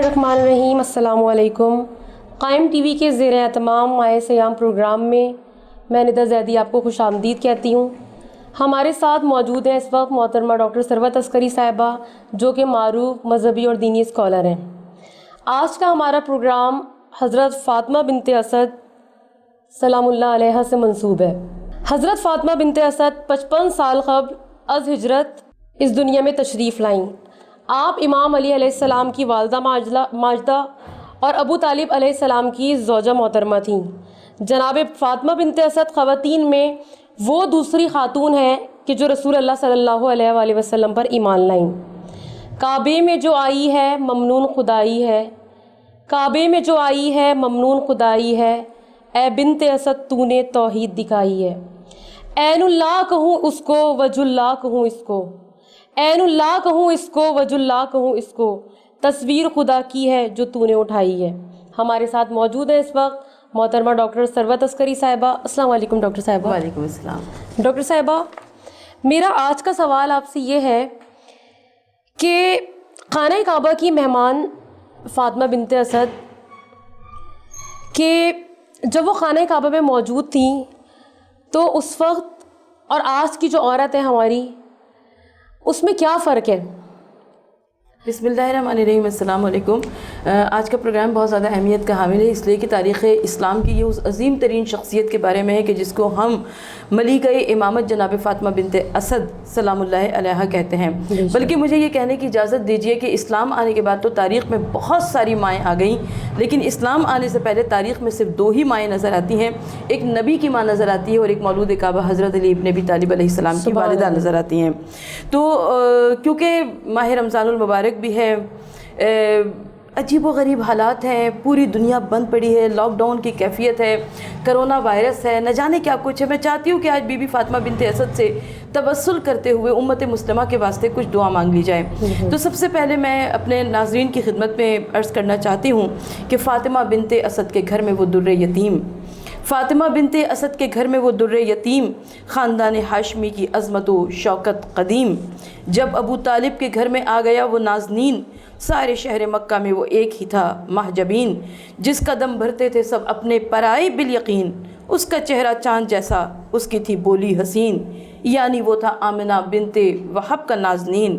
الرحمن الرحیم، السلام علیکم۔ قائم ٹی وی کے زیر اہتمام ماہ سیام پروگرام میں میں ندیٰ زیدی آپ کو خوش آمدید کہتی ہوں۔ ہمارے ساتھ موجود ہیں اس وقت محترمہ ڈاکٹر ثروت عسکری صاحبہ، جو کہ معروف مذہبی اور دینی اسکالر ہیں۔ آج کا ہمارا پروگرام حضرت فاطمہ بنت اسد سلام اللہ علیہا سے منسوب ہے۔ حضرت فاطمہ بنت اسد 55 سال قبل از ہجرت اس دنیا میں تشریف لائیں۔ آپ امام علی علیہ السلام کی والدہ ماجدہ اور ابو طالب علیہ السلام کی زوجہ محترمہ تھیں۔ جناب فاطمہ بنت اسد خواتین میں وہ دوسری خاتون ہیں کہ جو رسول اللہ صلی اللہ علیہ وآلہ وسلم پر ایمان لائیں۔ کعبے میں جو آئی ہے ممنون خدائی ہے، کعبے میں جو آئی ہے ممنون خدائی ہے، اے بنت اسد تو نے توحید دکھائی ہے۔ عین اللہ کہوں اس کو وجہ اللہ کہوں اس کو، عین اللہ کہوں اس کو وجہ اللہ کہوں اس کو، تصویر خدا کی ہے جو تو نے اٹھائی ہے۔ ہمارے ساتھ موجود ہیں اس وقت محترمہ ڈاکٹر ثروت عسکری صاحبہ۔ السلام علیکم ڈاکٹر صاحبہ۔ وعلیکم السلام۔ ڈاکٹر صاحبہ، میرا آج کا سوال آپ سے یہ ہے کہ خانہ کعبہ کی مہمان فاطمہ بنت اسد کہ جب وہ خانہ کعبہ میں موجود تھیں تو اس وقت اور آج کی جو عورت ہے ہماری، اس میں کیا فرق ہے؟ بسم اللہ الرحمن الرحیم۔ السلام علیکم۔ آج کا پروگرام بہت زیادہ اہمیت کا حامل ہے، اس لیے کہ تاریخ اسلام کی یہ اس عظیم ترین شخصیت کے بارے میں ہے کہ جس کو ہم ملکہ امامت جناب فاطمہ بنت اسد سلام اللہ علیہا کہتے ہیں۔ بلکہ مجھے یہ کہنے کی اجازت دیجیے کہ اسلام آنے کے بعد تو تاریخ میں بہت ساری مائیں آ گئیں، لیکن اسلام آنے سے پہلے تاریخ میں صرف 2 ہی مائیں نظر آتی ہیں۔ ایک نبی کی ماں نظر آتی ہے اور ایک مولود کعبہ حضرت علی ابن ابی طالب علیہ السلام کی والدہ نظر آتی ہیں۔ تو کیونکہ ماہ رمضان المبارک بھی ہے، عجیب و غریب حالات ہیں، پوری دنیا بند پڑی ہے، لاک ڈاؤن کی کیفیت ہے، کرونا وائرس ہے، نہ جانے کیا کچھ ہے۔ میں چاہتی ہوں کہ آج بی بی فاطمہ بنت اسد سے توسل کرتے ہوئے امت مسلمہ کے واسطے کچھ دعا مانگ لی جائے۔ تو سب سے پہلے میں اپنے ناظرین کی خدمت میں عرض کرنا چاہتی ہوں کہ فاطمہ بنت اسد کے گھر میں وہ در یتیم، فاطمہ بنت اسد کے گھر میں وہ در یتیم، خاندان ہاشمی کی عظمت و شوکت قدیم۔ جب ابو طالب کے گھر میں آ گیا وہ نازنین، سارے شہر مکہ میں وہ ایک ہی تھا محجبین، جس قدم بھرتے تھے سب اپنے پرائے بالیقین، اس کا چہرہ چاند جیسا، اس کی تھی بولی حسین، یعنی وہ تھا آمنہ بنت وہب کا نازنین۔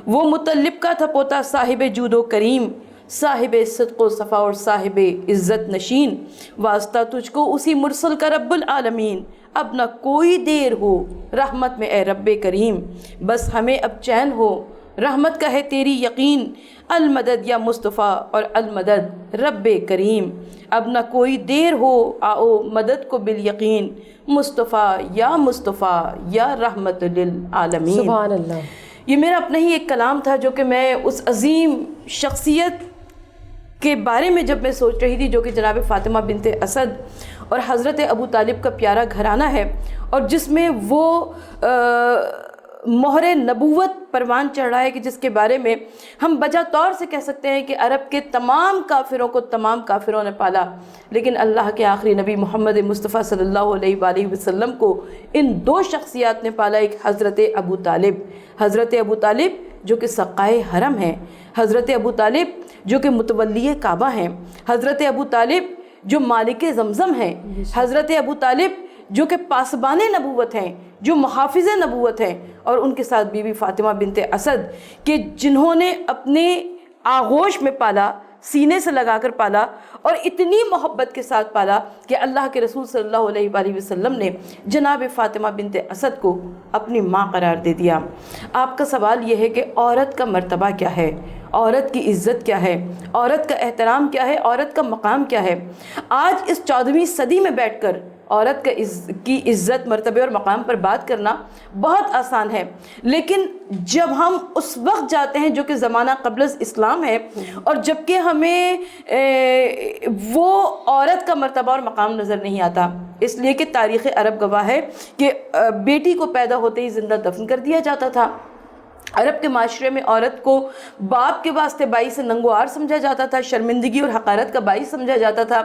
وہ مطلب کا تھا پوتا صاحب جود و کریم، صاحب صدق و صفا اور صاحب عزت نشین، واسطہ تجھ کو اسی مرسل کا رب العالمین، اب نہ کوئی دیر ہو رحمت میں اے رب کریم، بس ہمیں اب چین ہو رحمت کا ہے تیری یقین، المدد یا مصطفیٰ اور المدد رب کریم، اب نہ کوئی دیر ہو آؤ مدد کو بالیقین، مصطفیٰ یا رحمت للعالمین۔ سبحان اللہ۔ یہ میرا اپنا ہی ایک کلام تھا جو کہ میں اس عظیم شخصیت کے بارے میں جب میں سوچ رہی تھی، جو کہ جناب فاطمہ بنت اسد اور حضرت ابو طالب کا پیارا گھرانہ ہے، اور جس میں وہ مہر نبوت پروان چڑھ رہا ہے کہ جس کے بارے میں ہم بجا طور سے کہہ سکتے ہیں کہ عرب کے تمام کافروں کو تمام کافروں نے پالا، لیکن اللہ کے آخری نبی محمد مصطفیٰ صلی اللہ علیہ وآلہ وسلم کو ان 2 شخصیات نے پالا۔ ایک حضرت ابو طالب جو کہ سقائے حرم ہیں، حضرت ابو طالب جو کہ متولی کعبہ ہیں، حضرت ابو طالب جو مالک زمزم ہیں، حضرت ابو طالب جو کہ پاسبان نبوت ہیں، جو محافظ نبوت ہیں، اور ان کے ساتھ بی بی فاطمہ بنت اسد کہ جنہوں نے اپنے آغوش میں پالا، سینے سے لگا کر پالا، اور اتنی محبت کے ساتھ پالا کہ اللہ کے رسول صلی اللہ علیہ وآلہ وسلم نے جناب فاطمہ بنت اسد کو اپنی ماں قرار دے دیا۔ آپ کا سوال یہ ہے کہ عورت کا مرتبہ کیا ہے، عورت کی عزت کیا ہے، عورت کا احترام کیا ہے، عورت کا مقام کیا ہے؟ آج اس 14ویں صدی میں بیٹھ کر عورت کی عزت، مرتبے اور مقام پر بات کرنا بہت آسان ہے، لیکن جب ہم اس وقت جاتے ہیں جو کہ زمانہ قبل از اسلام ہے، اور جبکہ ہمیں وہ عورت کا مرتبہ اور مقام نظر نہیں آتا، اس لیے کہ تاریخ عرب گواہ ہے کہ بیٹی کو پیدا ہوتے ہی زندہ دفن کر دیا جاتا تھا، عرب کے معاشرے میں عورت کو باپ کے واسطے باعث ننگوار سمجھا جاتا تھا، شرمندگی اور حقارت کا باعث سمجھا جاتا تھا،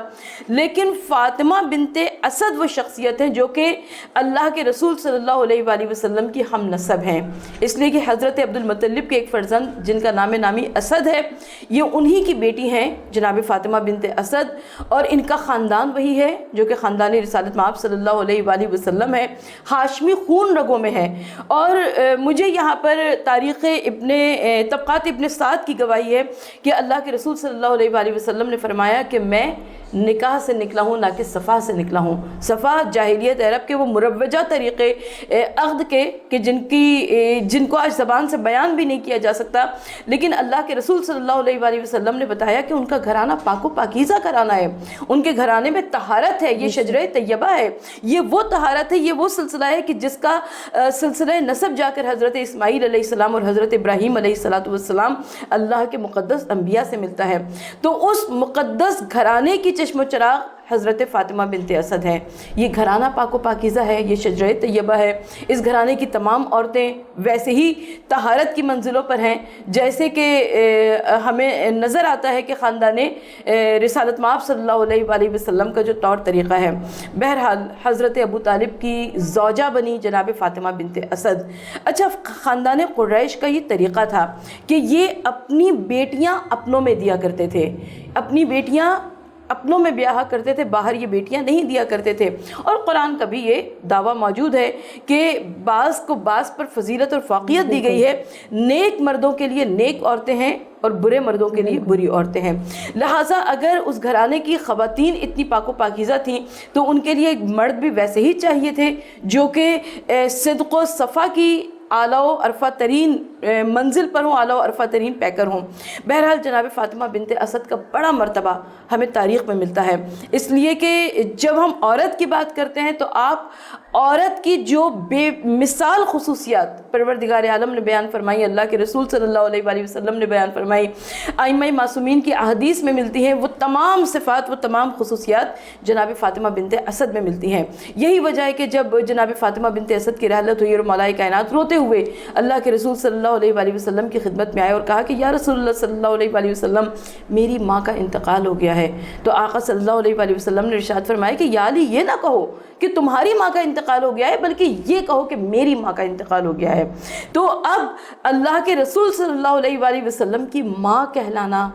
لیکن فاطمہ بنت اسد وہ شخصیت ہیں جو کہ اللہ کے رسول صلی اللہ علیہ وآلہ وسلم کی ہم نسب ہیں، اس لیے کہ حضرت عبد المطلب کے ایک فرزند جن کا نام نامی اسد ہے، یہ انہی کی بیٹی ہیں جناب فاطمہ بنت اسد، اور ان کا خاندان وہی ہے جو کہ خاندان رسالت مآب صلی اللہ علیہ وآلہ وسلم ہے، ہاشمی خون رگوں میں ہے۔ اور مجھے یہاں پر تاریخ طبقات ابن سعد کی گواہی ہے کہ اللہ کے رسول صلی اللہ علیہ وآلہ وسلم نے فرمایا کہ میں نکاح سے نکلا ہوں نہ کہ صفا سے نکلا ہوں۔ صفا جاہلیت عرب کے وہ مروجہ طریقے عقد کے کہ جن کو آج زبان سے بیان بھی نہیں کیا جا سکتا، لیکن اللہ کے رسول صلی اللہ علیہ وآلہ وسلم نے بتایا کہ ان کا گھرانہ پاک و پاکیزہ گھرانہ ہے، ان کے گھرانے میں طہارت ہے، یہ شجرہ طیبہ ہے، یہ وہ طہارت ہے، یہ وہ سلسلہ ہے کہ جس کا سلسلہ نسب جا کر حضرت اسماعیل علیہ السلام اور حضرت ابراہیم علیہ السلام اللہ کے مقدس انبیاء سے ملتا ہے۔ تو اس مقدس گھرانے کی چشم و چراغ حضرت فاطمہ بنت اسد ہیں۔ یہ گھرانہ پاک و پاکیزہ ہے، یہ شجرہ طیبہ ہے، اس گھرانے کی تمام عورتیں ویسے ہی طہارت کی منزلوں پر ہیں جیسے کہ ہمیں نظر آتا ہے کہ خاندان رسالت مآب صلی اللہ علیہ وآلہ وسلم کا جو طور طریقہ ہے۔ بہرحال حضرت ابو طالب کی زوجہ بنی جناب فاطمہ بنت اسد۔ اچھا، خاندان قریش کا یہ طریقہ تھا کہ یہ اپنی بیٹیاں اپنوں میں دیا کرتے تھے، اپنی بیٹیاں اپنوں میں بیاہ کرتے تھے، باہر یہ بیٹیاں نہیں دیا کرتے تھے۔ اور قرآن کا بھی یہ دعویٰ موجود ہے کہ بعض کو بعض پر فضیلت اور فوقیت دی گئی ہے، نیک مردوں کے لیے نیک عورتیں ہیں اور برے مردوں کے لیے بری عورتیں ہیں۔ لہٰذا اگر اس گھرانے کی خواتین اتنی پاک و پاکیزہ تھیں تو ان کے لیے ایک مرد بھی ویسے ہی چاہیے تھے جو کہ صدق و صفا کی اعلیٰ و عرفہ ترین منزل پر ہوں، اعلیٰ و عرفہ ترین پیکر ہوں۔ بہرحال جناب فاطمہ بنت اسد کا بڑا مرتبہ ہمیں تاریخ میں ملتا ہے، اس لیے کہ جب ہم عورت کی بات کرتے ہیں تو آپ عورت کی جو بے مثال خصوصیات پروردگار عالم نے بیان فرمائی، اللہ کے رسول صلی اللہ علیہ وآلہ وسلم نے بیان فرمائی، ائمہ معصومین کی احادیث میں ملتی ہیں، وہ تمام صفات، وہ تمام خصوصیات جناب فاطمہ بنت اسد میں ملتی ہیں۔ یہی وجہ ہے کہ جب جناب فاطمہ بنت اسد کی رحلت ہوئی اور مولا کائنات روتے ہوئے اللہ کے رسول صلی اللہ علیہ وآلہ وسلم کی خدمت میں آئے اور کہا کہ یا رسول اللہ صلی اللہ علیہ وآلہ وسلم، میری ماں کا انتقال ہو گیا ہے، تو آقا صلی اللہ علیہ وآلہ وسلم نے ارشاد فرمایا کہ یا علی، یہ نہ کہو کہ تمہاری ماں کا انتقال ہو گیا ہے، بلکہ یہ کہو کہ میری ماں کا انتقال ہو گیا ہے۔ تو اب اللہ کے رسول صلی اللہ علیہ وآلہ وسلم کی ماں کہلانا،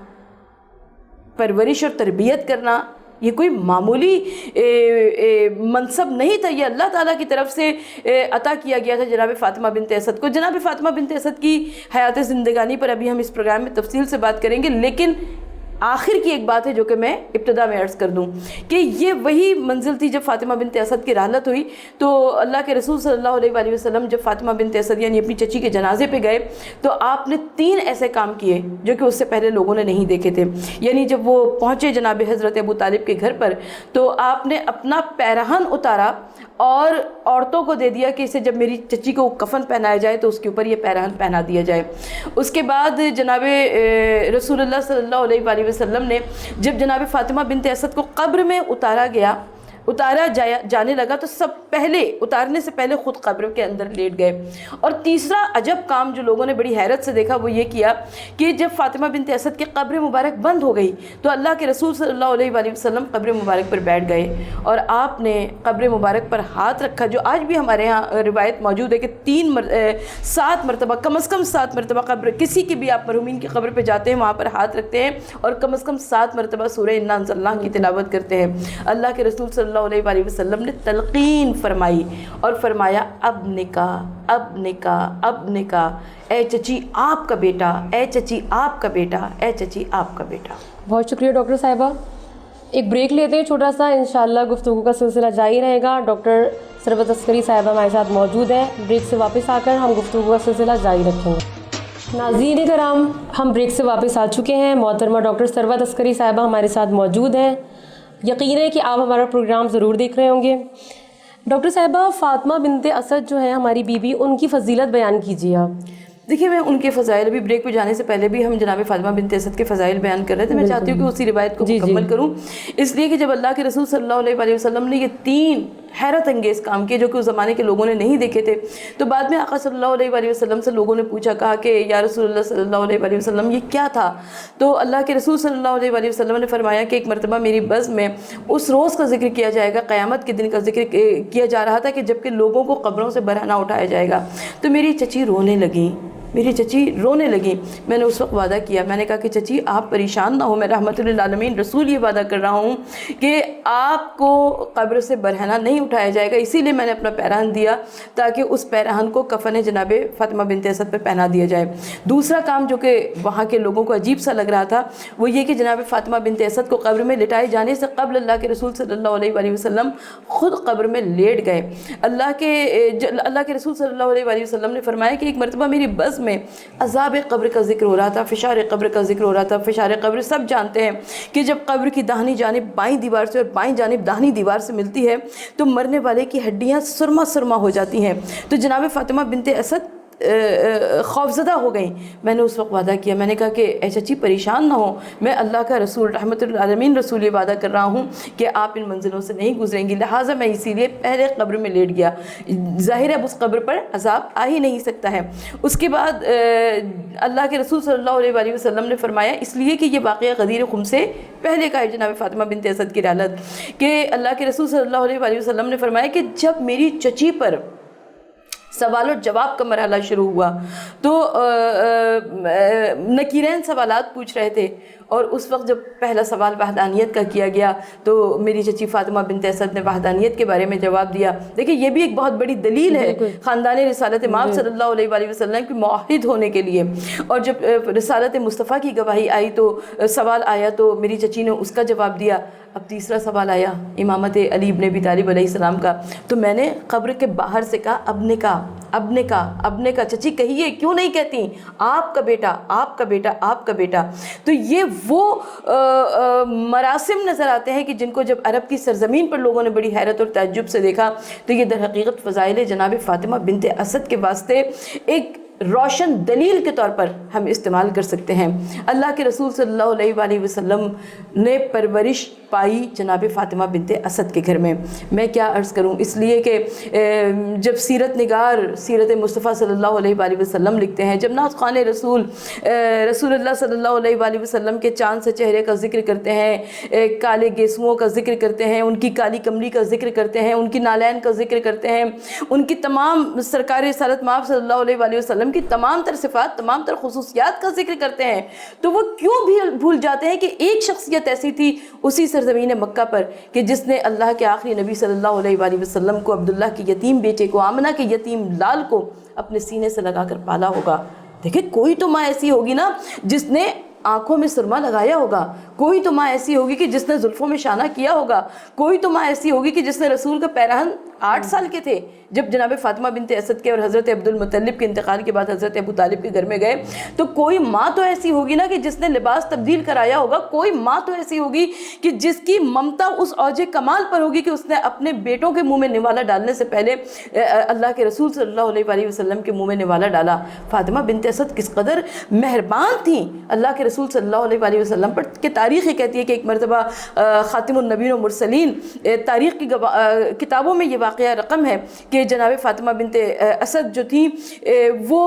پرورش اور تربیت کرنا، یہ کوئی معمولی منصب نہیں تھا، یہ اللہ تعالیٰ کی طرف سے عطا کیا گیا تھا جناب فاطمہ بنت اسد کو۔ جناب فاطمہ بنت اسد کی حیات زندگانی پر ابھی ہم اس پروگرام میں تفصیل سے بات کریں گے، لیکن آخر کی ایک بات ہے جو کہ میں ابتدا میں عرض کر دوں کہ یہ وہی منزل تھی جب فاطمہ بنت اسد کی رحلت ہوئی تو اللہ کے رسول صلی اللہ علیہ وآلہ وسلم جب فاطمہ بنت اسد یعنی اپنی چچی کے جنازے پہ گئے تو آپ نے 3 ایسے کام کیے جو کہ اس سے پہلے لوگوں نے نہیں دیکھے تھے۔ یعنی جب وہ پہنچے جناب حضرت ابو طالب کے گھر پر تو آپ نے اپنا پیرہن اتارا اور عورتوں کو دے دیا کہ اسے جب میری چچی کو کفن پہنایا جائے تو اس کے اوپر یہ پیرہن پہنا دیا جائے۔ اس کے بعد جناب رسول اللہ صلی اللہ علیہ وآلہ وسلم نے جب جناب فاطمہ بنت اسد کو قبر میں اتارا جانے لگا تو سب پہلے اتارنے سے پہلے خود قبر کے اندر لیٹ گئے۔ اور تیسرا عجب کام جو لوگوں نے بڑی حیرت سے دیکھا وہ یہ کیا کہ جب فاطمہ بنت اسد کی قبر مبارک بند ہو گئی تو اللہ کے رسول صلی اللہ علیہ وآلہ وسلم قبر مبارک پر بیٹھ گئے اور آپ نے قبر مبارک پر ہاتھ رکھا، جو آج بھی ہمارے ہاں روایت موجود ہے کہ 7 مرتبہ کم از کم 7 مرتبہ قبر کسی کی بھی آپ مرحومین کی قبر پہ جاتے ہیں وہاں پر ہاتھ رکھتے ہیں اور کم از کم 7 مرتبہ سورہ انا انزلناہ کی تلاوت کرتے ہیں۔ اللہ کے رسول صلی اللہ علیہ وآلہ وسلم نے تلقین فرمائی اور فرمایا اب نکاح، اب نکاح، اب نکاح، اے چچی آپ کا بیٹا، اے چچی آپ کا بیٹا، اے چچی آپ کا بیٹا۔ بہت شکریہ ڈاکٹر صاحبہ۔ ایک بریک لیتے ہیں چھوٹا سا، انشاءاللہ گفتگو کا سلسلہ جاری رہے گا۔ ڈاکٹر ثروت عسکری صاحبہ ہمارے ساتھ موجود ہیں، بریک سے واپس آ کر ہم گفتگو کا سلسلہ جاری رکھیں گے۔ ناظرین کرام، ہم بریک سے واپس آ چکے ہیں، محترمہ ڈاکٹر ثروت عسکری صاحبہ ہمارے ساتھ موجود ہیں۔ یقین ہے کہ آپ ہمارا پروگرام ضرور دیکھ رہے ہوں گے۔ ڈاکٹر صاحبہ، فاطمہ بنت اسد جو ہیں ہماری بیوی، ان کی فضیلت بیان کیجیے آپ۔ دیکھیے، میں ان کے فضائل ابھی بریک پہ جانے سے پہلے بھی ہم جناب فاطمہ بنت اسد کے فضائل بیان کر رہے تھے، میں چاہتی ہوں کہ اسی روایت کو مکمل کروں، اس لیے کہ جب اللہ کے رسول صلی اللہ علیہ وآلہ وسلم نے یہ 3 حیرت انگیز کام کیے جو کہ اس زمانے کے لوگوں نے نہیں دیکھے تھے. تو بعد میں آقا صلی اللہ علیہ وسلم سے لوگوں نے پوچھا, کہا کہ یا رسول اللہ صلی اللہ علیہ وسلم یہ کیا تھا؟ تو اللہ کے رسول صلی اللہ علیہ وسلم نے فرمایا کہ ایک مرتبہ میری بزم میں اس روز کا ذکر کیا جائے گا, قیامت کے دن کا ذکر کیا جا رہا تھا کہ جب کہ لوگوں کو قبروں سے برہنہ اٹھایا جائے گا. تو میری چچی رونے لگیں. میں نے اس وقت وعدہ کیا, میں نے کہا کہ چچی آپ پریشان نہ ہو, میں رحمت للعالمین رسول یہ وعدہ کر رہا ہوں کہ آپ کو قبر سے برہنہ نہیں اٹھایا جائے گا, اسی لیے میں نے اپنا پیراہن دیا تاکہ اس پیراہن کو کفن جناب فاطمہ بنت اسد پہ پہنا دیا جائے. دوسرا کام جو کہ وہاں کے لوگوں کو عجیب سا لگ رہا تھا وہ یہ کہ جناب فاطمہ بنت اسد کو قبر میں لٹائے جانے سے قبل اللہ کے رسول صلی اللہ علیہ وسلم خود قبر میں لیٹ گئے. اللہ کے رسول صلی اللہ علیہ وسلم نے فرمایا کہ ایک مرتبہ میری بز میں عذاب قبر کا ذکر ہو رہا تھا, فشار قبر کا ذکر ہو رہا تھا. فشار قبر سب جانتے ہیں کہ جب قبر کی داہنی جانب بائیں دیوار سے اور بائیں جانب داہنی دیوار سے ملتی ہے تو مرنے والے کی ہڈیاں سرما ہو جاتی ہیں. تو جناب فاطمہ بنت اسد خوفزدہ ہو گئیں. میں نے اس وقت وعدہ کیا, میں نے کہا کہ اے چچی پریشان نہ ہو, میں اللہ کا رسول رحمت للعالمین رسول یہ وعدہ کر رہا ہوں کہ آپ ان منزلوں سے نہیں گزریں گی, لہٰذا میں اسی لیے پہلے قبر میں لیٹ گیا. ظاہر ہے اب اس قبر پر عذاب آ ہی نہیں سکتا ہے. اس کے بعد اللہ کے رسول صلی اللہ علیہ وسلم نے فرمایا, اس لیے کہ یہ واقعہ غدیر خم سے پہلے کا ہے جناب فاطمہ بنت اسد کی رحلت, کہ اللہ کے رسول صلی اللہ علیہ وسلم نے فرمایا کہ جب میری چچی پر سوال و جواب کا مرحلہ شروع ہوا تو نکیرین سوالات پوچھ رہے تھے, اور اس وقت جب پہلا سوال وحدانیت کا کیا گیا تو میری چچی فاطمہ بنت اسد نے وحدانیت کے بارے میں جواب دیا. دیکھیں یہ بھی ایک بہت بڑی دلیل ہے خاندان رسالت مآب صلی اللہ علیہ وسلم کی موحد ہونے کے لیے. اور جب رسالت مصطفیٰ کی گواہی آئی تو سوال آیا تو میری چچی نے اس کا جواب دیا. اب تیسرا سوال آیا امامت علی ابن ابی طالب علیہ السلام کا, تو میں نے قبر کے باہر سے کہا اب نے کہا چچی کہیے, کیوں نہیں کہتی, آپ کا بیٹا آپ کا بیٹا آپ کا بیٹا. تو یہ وہ مراسم نظر آتے ہیں کہ جن کو جب عرب کی سرزمین پر لوگوں نے بڑی حیرت اور تعجب سے دیکھا تو یہ در حقیقت فضائل جناب فاطمہ بنت اسد کے واسطے ایک روشن دلیل کے طور پر ہم استعمال کر سکتے ہیں. اللہ کے رسول صلی اللہ علیہ وسلم نے پرورش پائی جناب فاطمہ بنت اسد کے گھر میں. میں کیا عرض کروں, اس لیے کہ جب سیرت نگار سیرت مصطفیٰ صلی اللہ علیہ وسلم لکھتے ہیں, جب نعت خوان رسول اللہ صلی اللہ علیہ وسلم کے چاند سے چہرے کا ذکر کرتے ہیں, کالے گیسوؤں کا ذکر کرتے ہیں, ان کی کالی کملی کا ذکر کرتے ہیں, ان کی نالین کا ذکر کرتے ہیں, ان کی تمام سرکار رسالت مآب صلی اللہ علیہ وسلم کی تمام تر صفات تمام تر خصوصیات کا ذکر کرتے ہیں, تو وہ کیوں بھی بھول جاتے ہیں کہ ایک شخصیت ایسی تھی اسی سرزمین مکہ پر کہ جس نے اللہ کے آخری نبی صلی اللہ علیہ وسلم کو, عبداللہ کے یتیم بیٹے کو, آمنہ کے یتیم لال کو اپنے سینے سے لگا کر پالا ہوگا. دیکھیں کوئی تو ماں ایسی ہوگی نا جس نے آنکھوں میں سرما لگایا ہوگا, کوئی تو ماں ایسی ہوگی کہ جس نے زلفوں میں شانہ کیا ہوگا, کوئی تو ماں ایسی ہوگی کہ جس نے رسول کا پیراہن 8 سال کے تھے جب جناب فاطمہ بنت اسد کے اور حضرت عبد المطلب کے انتقال کے بعد حضرت ابو طالب کے گھر میں گئے, تو کوئی ماں تو ایسی ہوگی نا کہ جس نے لباس تبدیل کرایا ہوگا, کوئی ماں تو ایسی ہوگی کہ جس کی ممتا اس اوج کمال پر ہوگی کہ اس نے اپنے بیٹوں کے منہ میں نوالا ڈالنے سے پہلے اللہ کے رسول صلی اللہ علیہ وسلم کے منہ میں نوالا ڈالا. فاطمہ بنت اسد کس قدر مہربان تھیں اللہ کے رسول صلی اللہ علیہ وسلم پر, کہ تاریخ یہ کہتی ہے کہ ایک مرتبہ خاتم النبیین و مرسلین تاریخ کی کتابوں میں یہ واقعہ رقم ہے کہ جناب فاطمہ بنت اسد جو تھیں وہ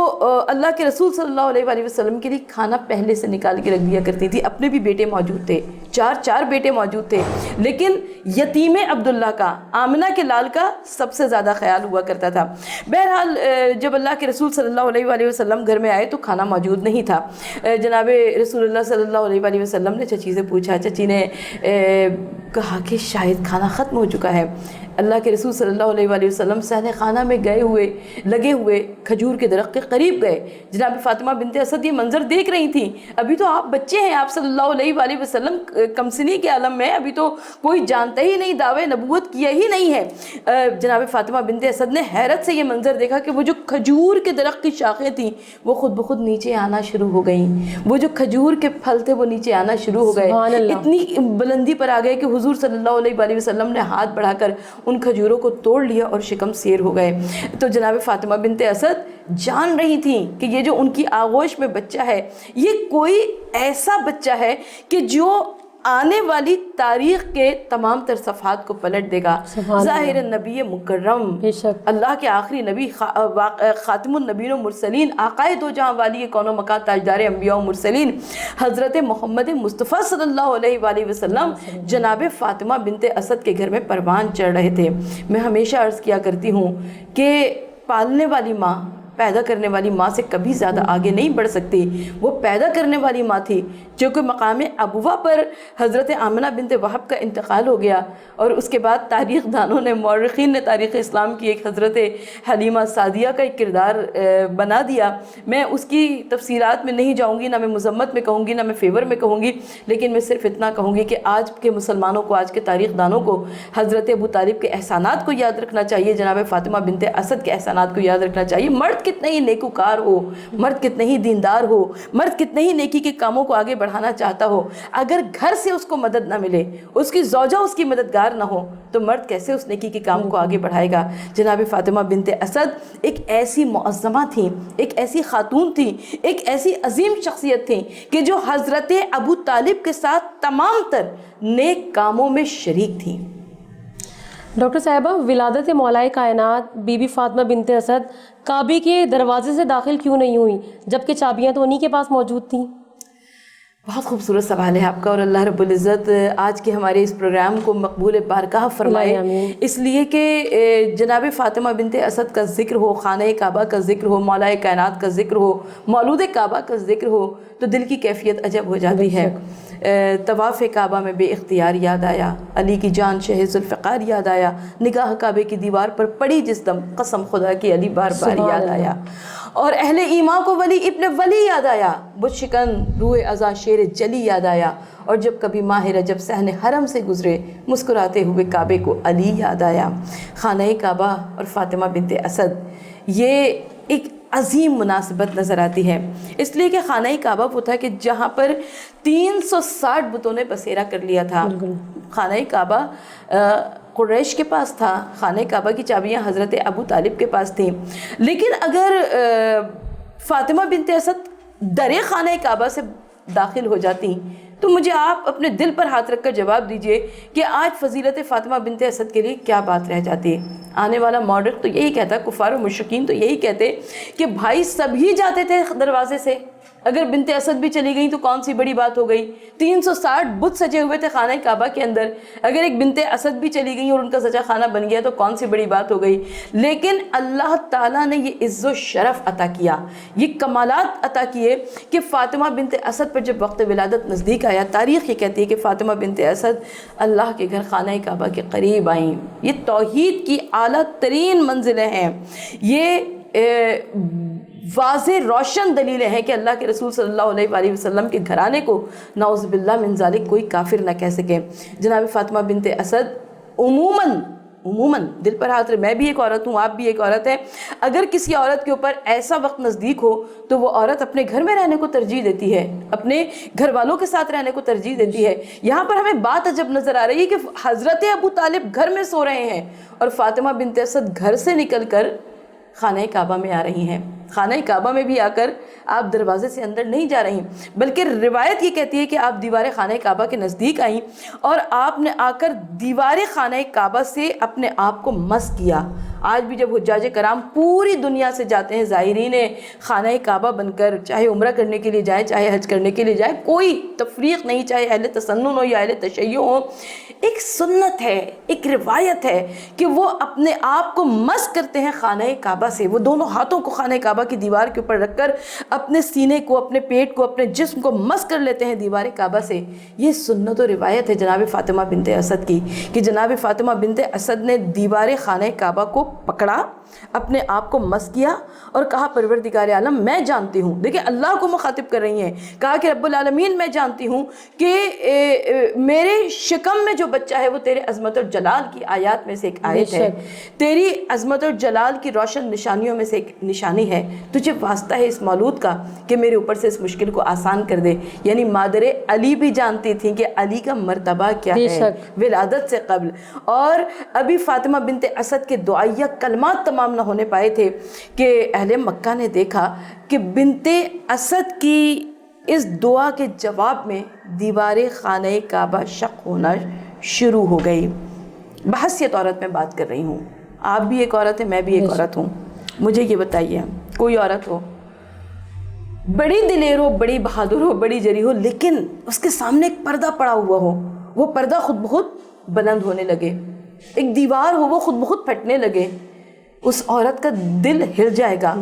اللہ کے رسول صلی اللہ علیہ وسلم کے لیے کھانا پہلے سے نکال کے رکھ دیا کرتی تھی. اپنے بھی بیٹے موجود تھے, 4 بیٹے موجود تھے, لیکن یتیم عبداللہ کا, آمنہ کے لال کا سب سے زیادہ خیال ہوا کرتا تھا. بہرحال جب اللہ کے رسول صلی اللہ علیہ وسلم گھر میں آئے تو کھانا موجود نہیں تھا. جناب رسول اللہ صلی اللہ علیہ وسلم نے چچی سے پوچھا, چچی نے کہا کہ شاید کھانا ختم ہو چکا ہے. اللہ کے رسول صلی اللہ علیہ وسلم صحن خانہ میں لگے ہوئے کھجور کے درخت کے قریب گئے. جناب فاطمہ بنت اسد یہ منظر دیکھ رہی تھیں, ابھی تو آپ بچے ہیں, آپ صلی اللہ علیہ وسلم کمسنی کے عالم میں, ابھی تو کوئی جانتا ہی نہیں, دعوے نبوت کیا ہی نہیں ہے. جناب فاطمہ بنت اسد نے حیرت سے یہ منظر دیکھا کہ وہ جو کھجور کے درخت کی شاخیں تھیں وہ خود بخود نیچے آنا شروع ہو گئیں, وہ جو کھجور کے پھل تھے وہ نیچے آنا شروع ہو گئے, اتنی بلندی پر آ گئے کہ حضور صلی اللہ علیہ وسلم نے ہاتھ بڑھا کر ان کھجوروں کو توڑ لیا اور شکم سیر ہو گئے. تو جناب فاطمہ بنت اسد جان رہی تھیں کہ یہ جو ان کی آغوش میں بچہ ہے یہ کوئی ایسا بچہ ہے کہ جو آنے والی تاریخ کے تمام تر صفحات کو پلٹ دے گا. ظاہر نبی مکرم، اللہ کے آخری نبی، خاتم النبیین و مرسلین، آقائے دو جہاں، والی کون و مکان، تاجدار انبیاء و مرسلین، حضرت محمد مصطفیٰ صلی اللہ علیہ وآلہ وسلم جناب فاطمہ بنت اسد کے گھر میں پروان چڑھ رہے تھے. میں ہمیشہ عرض کیا کرتی ہوں کہ پالنے والی ماں پیدا کرنے والی ماں سے کبھی زیادہ آگے نہیں بڑھ سکتی. وہ پیدا کرنے والی ماں تھی جو کہ مقام ابوہ پر حضرت آمنہ بنت وہب کا انتقال ہو گیا، اور اس کے بعد تاریخ دانوں نے، مورخین نے تاریخ اسلام کی ایک حضرت حلیمہ سعدیہ کا ایک کردار بنا دیا. میں اس کی تفصیلات میں نہیں جاؤں گی، نہ میں مذمت میں کہوں گی، نہ میں فیور میں کہوں گی، لیکن میں صرف اتنا کہوں گی کہ آج کے مسلمانوں کو، آج کے تاریخ دانوں کو حضرت ابو طالب کے احسانات کو یاد رکھنا چاہیے، جناب فاطمہ بنت اسد کے احسانات کو یاد رکھنا چاہیے. مرد کتنے ہی نیکوکار ہو، مرد کتنے ہی دیندار ہو، مرد کتنے ہی نیکی کے کاموں کو آگے بڑھانا چاہتا ہو، اگر گھر سے اس کو مدد نہ ملے، اس کی زوجہ اس کی مددگار نہ ہو، تو مرد کیسے اس نیکی کے کام کو آگے بڑھائے گا؟ جناب فاطمہ بنت اسد ایک ایسی معظمہ تھیں، ایک ایسی خاتون تھیں، ایک ایسی عظیم شخصیت تھیں کہ جو حضرت ابو طالب کے ساتھ تمام تر نیک کاموں میں شریک تھیں. ڈاکٹر صاحبہ، ولادت مولائے کائنات بی بی فاطمہ بنت اسد کعبے کے دروازے سے داخل کیوں نہیں ہوئی جبکہ چابیاں تو انہی کے پاس موجود تھیں؟ بہت خوبصورت سوال ہے آپ کا، اور اللہ رب العزت آج کے ہمارے اس پروگرام کو مقبول بارگاہ فرمائے. اس لیے کہ جناب فاطمہ بنت اسد کا ذکر ہو، خانہ کعبہ کا ذکر ہو، مولا کائنات کا ذکر ہو، مولود کعبہ کا ذکر ہو، تو دل کی کیفیت عجب ہو جاتی ہے. طواف کعبہ میں بے اختیار یاد آیا، علی کی جان شہ ذوالفقار یاد آیا، نگاہ کعبے کی دیوار پر پڑی جس دم، قسم خدا کی علی بار بار یاد آیا، اور اہل ایمان کو ولی ابن ولی یاد آیا، بت شکن روح ازا شیر جلی یاد آیا، اور جب کبھی ماہ رجب صحن حرم سے گزرے مسکراتے ہوئے کعبے کو علی یاد آیا. خانہ کعبہ اور فاطمہ بنت اسد یہ ایک عظیم مناسبت نظر آتی ہے، اس لیے کہ خانہ کعبہ وہ تھا کہ جہاں پر 360 بتوں نے بسیرا کر لیا تھا. خانہ کعبہ قریش کے پاس تھا، خانہ کعبہ کی چابیاں حضرت ابو طالب کے پاس تھیں، لیکن اگر فاطمہ بنت اسد در خانہ کعبہ سے داخل ہو جاتی تو مجھے آپ اپنے دل پر ہاتھ رکھ کر جواب دیجئے کہ آج فضیلت فاطمہ بنت اسد کے لیے کیا بات رہ جاتی ہے. آنے والا مورخ تو یہی کہتا، کفار و مشرکین تو یہی کہتے کہ بھائی سبھی جاتے تھے دروازے سے، اگر بنت اسد بھی چلی گئی تو کون سی بڑی بات ہو گئی. 360 بت سجے ہوئے تھے خانہ کعبہ کے اندر، اگر ایک بنت اسد بھی چلی گئی اور ان کا سجا خانہ بن گیا تو کون سی بڑی بات ہو گئی. لیکن اللہ تعالیٰ نے یہ عز و شرف عطا کیا، یہ کمالات عطا کیے کہ فاطمہ بنت اسد پر جب وقت ولادت نزدیک آیا، تاریخ یہ کہتی ہے کہ فاطمہ بنت اسد اللہ کے گھر خانہ کعبہ کے قریب آئیں. یہ توحید کی اعلیٰ ترین منزلیں ہیں، یہ واضح روشن دلیلیں ہیں کہ اللہ کے رسول صلی اللہ علیہ وآلہ وسلم کے گھرانے کو نعوذ باللہ من ذالک کوئی کافر نہ کہہ سکے. جناب فاطمہ بنت اسد عموماً دل پر ہاتھ رہے، میں بھی ایک عورت ہوں، آپ بھی ایک عورت ہے، اگر کسی عورت کے اوپر ایسا وقت نزدیک ہو تو وہ عورت اپنے گھر میں رہنے کو ترجیح دیتی ہے، اپنے گھر والوں کے ساتھ رہنے کو ترجیح دیتی ہے. یہاں پر ہمیں بات عجب نظر آ رہی ہے کہ حضرت ابو طالب گھر میں سو رہے ہیں اور فاطمہ بنت اسد گھر سے نکل کر خانہ کعبہ میں آ رہی ہیں. خانہ کعبہ میں بھی آ کر آپ دروازے سے اندر نہیں جا رہی، بلکہ روایت یہ کہتی ہے کہ آپ دیوار خانہ کعبہ کے نزدیک آئیں اور آپ نے آ کر دیوار خانہ کعبہ سے اپنے آپ کو مس کیا. آج بھی جب حجاج کرام پوری دنیا سے جاتے ہیں زائرین خانہ کعبہ بن کر، چاہے عمرہ کرنے کے لیے جائیں چاہے حج کرنے کے لیے جائیں، کوئی تفریق نہیں، چاہے اہل تسنن ہو یا اہل تشیع ہو، ایک سنت ہے، ایک روایت ہے کہ وہ اپنے آپ کو مس کرتے ہیں خانہ کعبہ سے. وہ دونوں ہاتھوں کو خانہ کعبہ کی دیوار کے اوپر رکھ کر اپنے سینے کو، اپنے پیٹ کو، اپنے جسم کو مس کر لیتے ہیں دیوار کعبہ سے. یہ سنت و روایت ہے جناب فاطمہ بنت اسد کی کہ جناب فاطمہ بنت اسد نے دیوار خانہ کعبہ کو پکڑا، اپنے آپ کو مس کیا اور کہا پروردگار عالم میں جانتی ہوں، دیکھیں اللہ کو مخاطب کر رہی ہیں، کہا کہ رب العالمین میں جانتی ہوں کہ میرے شکم میں جو بچہ ہے وہ تیرے عظمت اور جلال کی آیات میں سے ایک آیت ہے، تیری عظمت اور جلال کی روشن نشانیوں میں سے ایک نشانی ہے، تجھے واسطہ ہے اس مولود کا کہ میرے اوپر سے اس مشکل کو آسان کر دے. یعنی مادر علی بھی جانتی تھیں کہ علی کا مرتبہ کیا ہے ولادت سے قبل، اور ابھی فاطمہ بنت اسد کے دعائیہ کلمات تمام نہ ہونے پائے تھے کہ اہل مکہ نے دیکھا کہ بنت اسد کی اس دعا کے جواب میں دیوار خانہ کعبہ شق ہونا شروع ہو گئی۔ بحثیت عورت میں بات کر رہی ہوں، آپ بھی ایک عورت ہیں، میں بھی ایک عورت ہوں۔ مجھے یہ بتائیے، کوئی عورت ہو بڑی دلیر ہو، بڑی بہادر ہو، بڑی جری ہو، لیکن اس کے سامنے ایک پردہ پڑا ہوا ہو، وہ پردہ خود بخود بلند ہونے لگے، ایک دیوار ہو وہ خود بخود پھٹنے لگے، اس عورت کا دل ہل جائے گا۔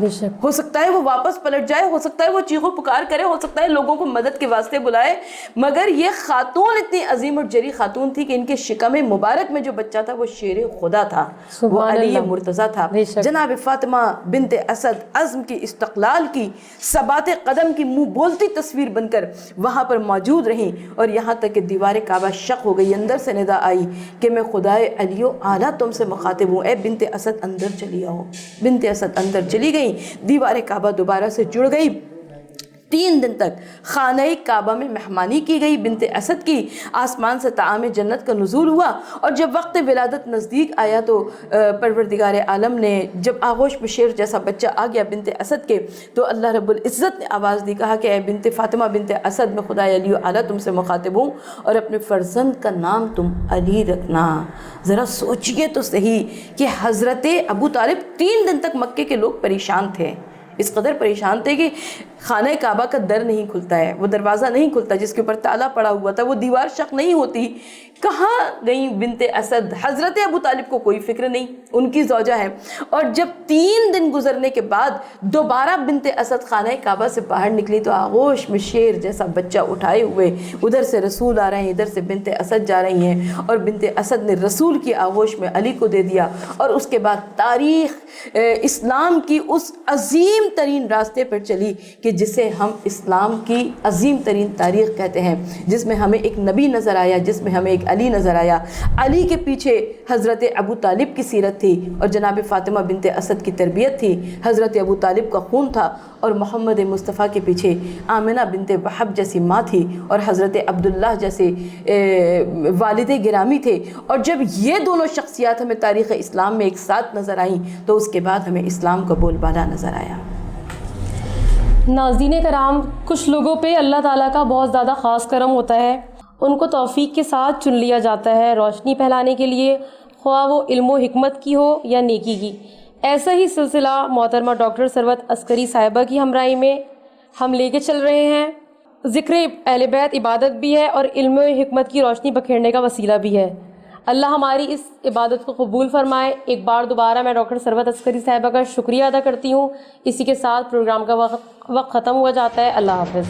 ہو سکتا ہے وہ واپس پلٹ جائے، ہو سکتا ہے وہ چیخو پکار کرے، ہو سکتا ہے لوگوں کو مدد کے واسطے بلائے، مگر یہ خاتون اتنی عظیم اور جری خاتون تھی کہ ان کے شکم مبارک میں جو بچہ تھا وہ شیر خدا تھا، وہ علی مرتضیٰ تھا۔ جناب فاطمہ بنت اسد عزم کی، استقلال کی، ثبات قدم کی منہ بولتی تصویر بن کر وہاں پر موجود رہیں، اور یہاں تک کہ دیوار کعبہ شق ہو گئی، اندر سے ندا آئی کہ میں خدائے علی و اعلیٰ تم سے مخاطب ہوں، اے بنت اسد اندر چلی آؤ۔ بنت اسد اندر چلی گئی، دیوار کعبہ دوبارہ سے جڑ گئی۔ 3 دن تک خانہ کعبہ میں مہمانی کی گئی بنت اسد کی، آسمان سے طعام جنت کا نزول ہوا، اور جب وقت ولادت نزدیک آیا تو پروردگار عالم نے جب آغوش میں شیر جیسا بچہ آ گیا بنت اسد کے، تو اللہ رب العزت نے آواز دی، کہا کہ اے بنت فاطمہ بنت اسد، میں خدائے علی و اعلیٰ تم سے مخاطب ہوں، اور اپنے فرزند کا نام تم علی رکھنا۔ ذرا سوچئے تو صحیح کہ حضرت ابو طالب 3 دن تک مکے کے لوگ پریشان تھے، اس قدر پریشان تھے کہ خانہ کعبہ کا در نہیں کھلتا ہے، وہ دروازہ نہیں کھلتا جس کے اوپر تالا پڑا ہوا تھا، وہ دیوار شق نہیں ہوتی۔ کہاں گئیں بنت اسد؟ حضرت ابو طالب کو کوئی فکر نہیں، ان کی زوجہ ہے، اور جب 3 دن گزرنے کے بعد دوبارہ بنت اسد خانہ کعبہ سے باہر نکلی تو آغوش میں شیر جیسا بچہ اٹھائے ہوئے ادھر سے رسول آ رہے ہیں، ادھر سے بنت اسد جا رہی ہیں، اور بنت اسد نے رسول کی آغوش میں علی کو دے دیا، اور اس کے بعد تاریخ اسلام کی اس عظیم ترین راستے پر چلی کہ جسے ہم اسلام کی عظیم ترین تاریخ کہتے ہیں، جس میں ہمیں ایک نبی نظر آیا، جس میں ہمیں ایک علی نظر آیا، علی کے پیچھے حضرت ابو طالب کی سیرت تھی، اور جناب فاطمہ بنت اسد کی تربیت تھی، حضرت ابو طالب کا خون تھا، اور محمد مصطفیٰ کے پیچھے آمنہ بنت وہب جیسی ماں تھی، اور حضرت عبداللہ جیسے والد گرامی تھے، اور جب یہ دونوں شخصیات ہمیں تاریخ اسلام میں ایک ساتھ نظر آئیں تو اس کے بعد ہمیں اسلام کا بول بالا نظر آیا۔ ناظرین کرام، کچھ لوگوں پہ اللہ تعالیٰ کا بہت زیادہ خاص کرم ہوتا ہے، ان کو توفیق کے ساتھ چن لیا جاتا ہے روشنی پھیلانے کے لیے، خواہ وہ علم و حکمت کی ہو یا نیکی کی۔ ایسا ہی سلسلہ محترمہ ڈاکٹر ثروت عسکری صاحبہ کی ہمراہی میں ہم لے کے چل رہے ہیں۔ ذکر اہل بیت عبادت بھی ہے اور علم و حکمت کی روشنی بکھیرنے کا وسیلہ بھی ہے۔ اللہ ہماری اس عبادت کو قبول فرمائے۔ ایک بار دوبارہ میں ڈاکٹر ثروت عسکری صاحبہ کا شکریہ ادا کرتی ہوں۔ اسی کے ساتھ پروگرام کا وقت ختم ہوا جاتا ہے۔ اللہ حافظ۔